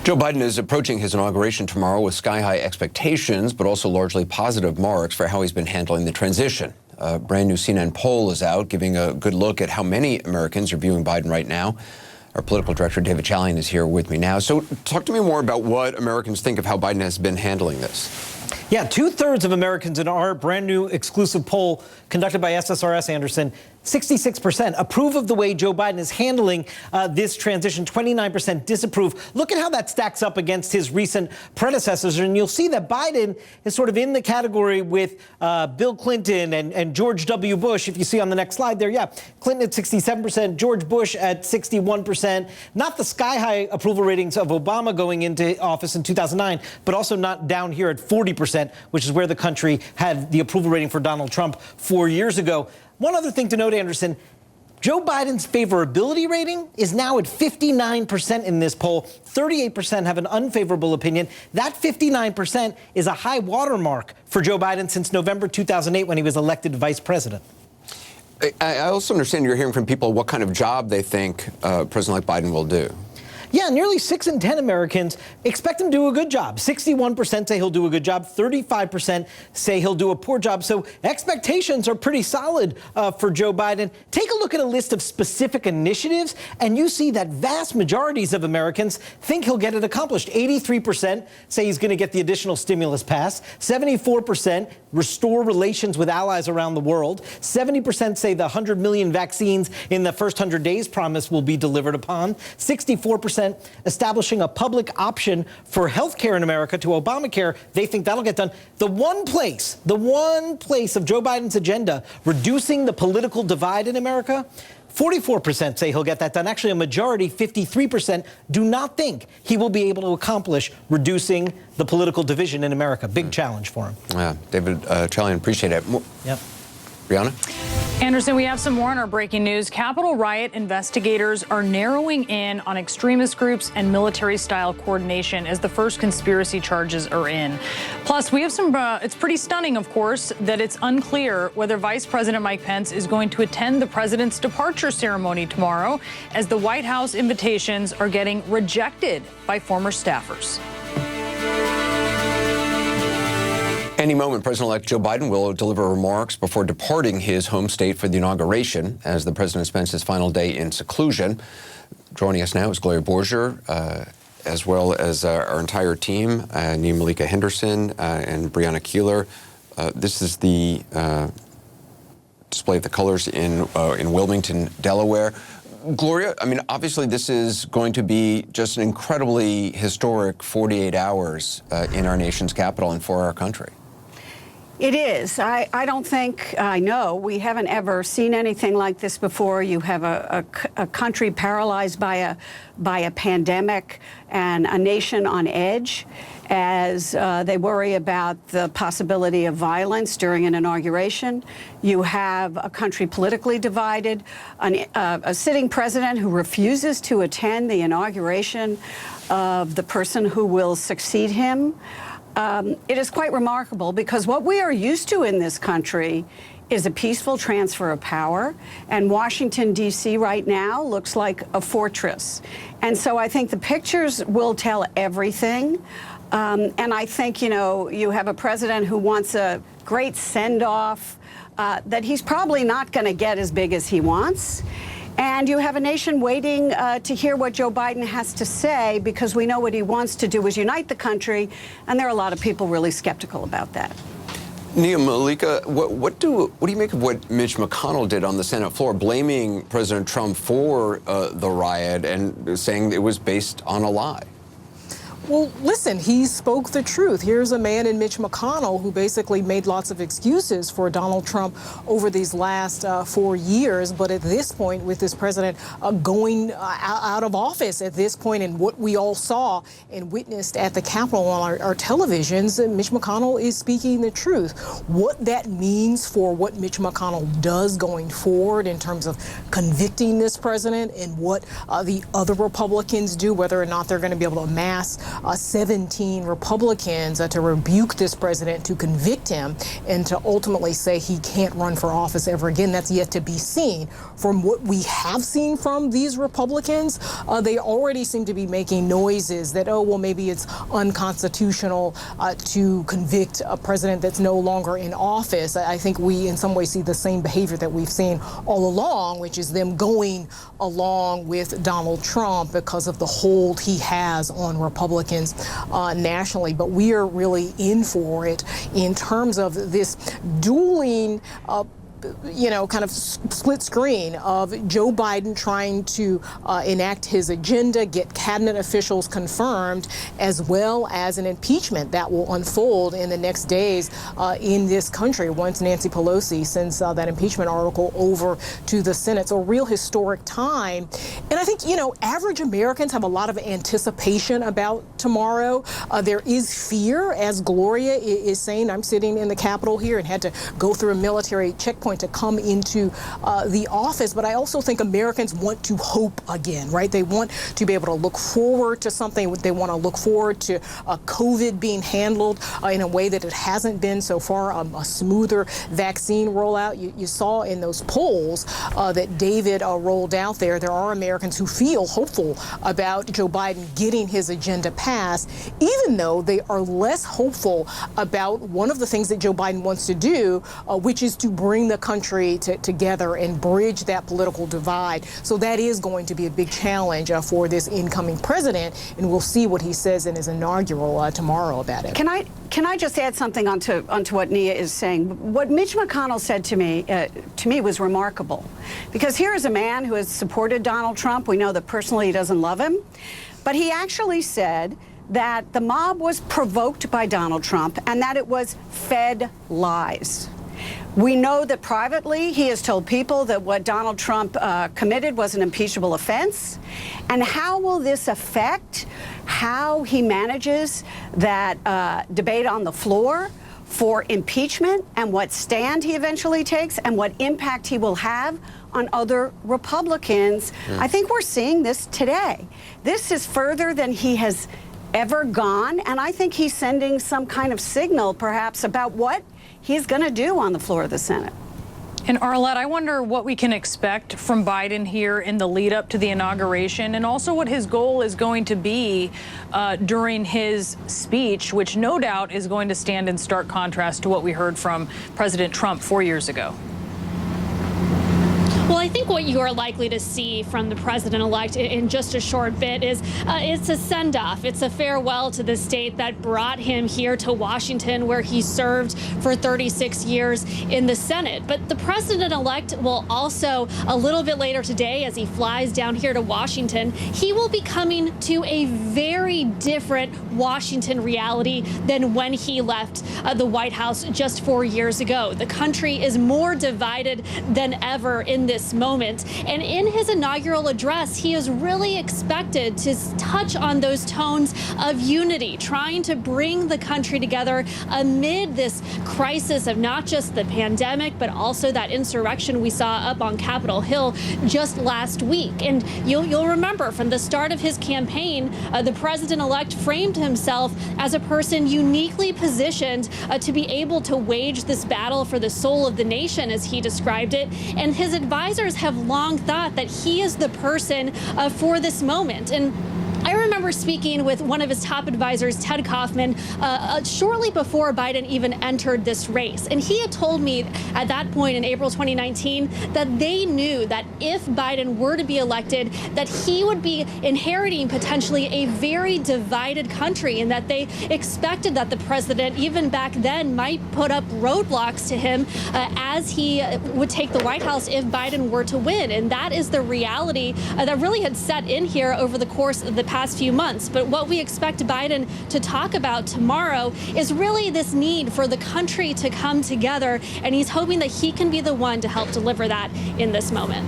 Joe Biden is approaching his inauguration tomorrow with sky-high expectations, but also largely positive marks for how he's been handling the transition. A brand new CNN poll is out, giving a good look at how many Americans are viewing Biden right now. Our political director, David Chalian, is here with me now. So talk to me more about what Americans think of how Biden has been handling this. Yeah, 2/3 of Americans in our brand new exclusive poll conducted by SSRS, Anderson, 66% approve of the way Joe Biden is handling this transition, 29% disapprove. Look at how that stacks up against his recent predecessors. And you'll see that Biden is sort of in the category with Bill Clinton and George W. Bush. If you see on the next slide there, yeah, Clinton at 67%, George Bush at 61%. Not the sky-high approval ratings of Obama going into office in 2009, but also not down here at 40%, which is where the country had the approval rating for Donald Trump 4 years ago. One other thing to note, Anderson, Joe Biden's favorability rating is now at 59% in this poll. 38% have an unfavorable opinion. That 59% is a high watermark for Joe Biden since November 2008 when he was elected vice president. I also understand you're hearing from people what kind of job they think President-elect Biden will do. Yeah, nearly 6 in 10 Americans expect him to do a good job. 61% say he'll do a good job. 35% say he'll do a poor job. So expectations are pretty solid for Joe Biden. Take a look at a list of specific initiatives, and you see that vast majorities of Americans think he'll get it accomplished. 83% say he's going to get the additional stimulus passed. 74% restore relations with allies around the world. 70% say the 100 million vaccines in the first 100 days promise will be delivered upon. 64% establishing a public option for health care in America to Obamacare. They think that'll get done. The one place of Joe Biden's agenda, reducing the political divide in America, 44% say he'll get that done. Actually, a majority, 53%, do not think he will be able to accomplish reducing the political division in America. Big challenge for him. Yeah, David Chalian, appreciate it. Yep. Brianna? Anderson, we have some more on our breaking news. Capitol riot investigators are narrowing in on extremist groups and military-style coordination as the first conspiracy charges are in. Plus, we have some, it's pretty stunning, of course, that it's unclear whether Vice President Mike Pence is going to attend the president's departure ceremony tomorrow, as the White House invitations are getting rejected by former staffers. Any moment, President-elect Joe Biden will deliver remarks before departing his home state for the inauguration as the president spends his final day in seclusion. Joining us now is Gloria Borger, as well as our entire team, Nia Malika Henderson and Brianna Keeler. This is the display of the colors in Wilmington, Delaware. Gloria, I mean, obviously this is going to be just an incredibly historic 48 hours in our nation's capital and for our country. It is. I don't think, I know, we haven't ever seen anything like this before. You have a country paralyzed by a pandemic and a nation on edge as they worry about the possibility of violence during an inauguration. You have a country politically divided, a sitting president who refuses to attend the inauguration of the person who will succeed him. It is quite remarkable because what we are used to in this country is a peaceful transfer of power, and Washington, D.C. right now looks like a fortress. And so I think the pictures will tell everything. And I think, you know, you have a president who wants a great send-off that he's probably not going to get as big as he wants. And you have a nation waiting to hear what Joe Biden has to say, because we know what he wants to do is unite the country, and there are a lot of people really skeptical about that. Nia Malika, what do you make of what Mitch McConnell did on the Senate floor, blaming President Trump for the riot and saying it was based on a lie? Well, listen, he spoke the truth. Here's a man in Mitch McConnell who basically made lots of excuses for Donald Trump over these last 4 years. But at this point, with this president going out of office at this point, and what we all saw and witnessed at the Capitol on our televisions, Mitch McConnell is speaking the truth. What that means for what Mitch McConnell does going forward in terms of convicting this president and what the other Republicans do, whether or not they're going to be able to amass 17 Republicans to rebuke this president, to convict him, and to ultimately say he can't run for office ever again. That's yet to be seen. From what we have seen from these Republicans, they already seem to be making noises that, oh, well, maybe it's unconstitutional to convict a president that's no longer in office. I think we in some ways see the same behavior that we've seen all along, which is them going along with Donald Trump because of the hold he has on Republicans nationally. But we are really in for it in terms of this dueling kind of split screen of Joe Biden trying to enact his agenda, get cabinet officials confirmed, as well as an impeachment that will unfold in the next days in this country once Nancy Pelosi sends that impeachment article over to the Senate. So a real historic time. And I think, average Americans have a lot of anticipation about tomorrow. There is fear, as Gloria is saying. I'm sitting in the Capitol here and had to go through a military checkpoint to come into the office. But I also think Americans want to hope again, right? They want to be able to look forward to something. They want to look forward to COVID being handled in a way that it hasn't been so far, a smoother vaccine rollout. You saw in those polls that David rolled out there are Americans who feel hopeful about Joe Biden getting his agenda passed, even though they are less hopeful about one of the things that Joe Biden wants to do, which is to bring the country together and bridge that political divide. So that is going to be a big challenge for this incoming president, and we'll see what he says in his inaugural tomorrow about it. Can I just add something onto what Nia is saying? What Mitch McConnell said to me was remarkable, because here is a man who has supported Donald Trump. We know that personally he doesn't love him, but he actually said that the mob was provoked by Donald Trump and that it was fed lies. We know that privately he has told people that what Donald Trump committed was an impeachable offense. And how will this affect how he manages that debate on the floor for impeachment, and what stand he eventually takes, and what impact he will have on other Republicans? I think we're seeing this today. This is further than he has ever gone, and I think he's sending some kind of signal perhaps about what he's going to do on the floor of the Senate. And Arlette, I wonder what we can expect from Biden here in the lead up to the inauguration, and also what his goal is going to be during his speech, which no doubt is going to stand in stark contrast to what we heard from President Trump 4 years ago. Well, I think what you are likely to see from the president-elect in just a short bit is it's a send-off. It's a farewell to the state that brought him here to Washington, where he served for 36 years in the Senate. But the president-elect will also, a little bit later today, as he flies down here to Washington, he will be coming to a very different Washington reality than when he left the White House just 4 years ago. The country is more divided than ever in this moment. And in his inaugural address, he is really expected to touch on those tones of unity, trying to bring the country together amid this crisis of not just the pandemic, but also that insurrection we saw up on Capitol Hill just last week. And you'll remember from the start of his campaign, the president-elect framed himself as a person uniquely positioned to be able to wage this battle for the soul of the nation, as he described it. And his advisors have long thought that he is the person for this moment. And I remember speaking with one of his top advisors, Ted Kaufman, shortly before Biden even entered this race. And he had told me at that point in April 2019 that they knew that if Biden were to be elected, that he would be inheriting potentially a very divided country, and that they expected that the president, even back then, might put up roadblocks to him as he would take the White House if Biden were to win. And that is the reality that really had set in here over the course of the past few months. But what we expect Biden to talk about tomorrow is really this need for the country to come together, and he's hoping that he can be the one to help deliver that in this moment.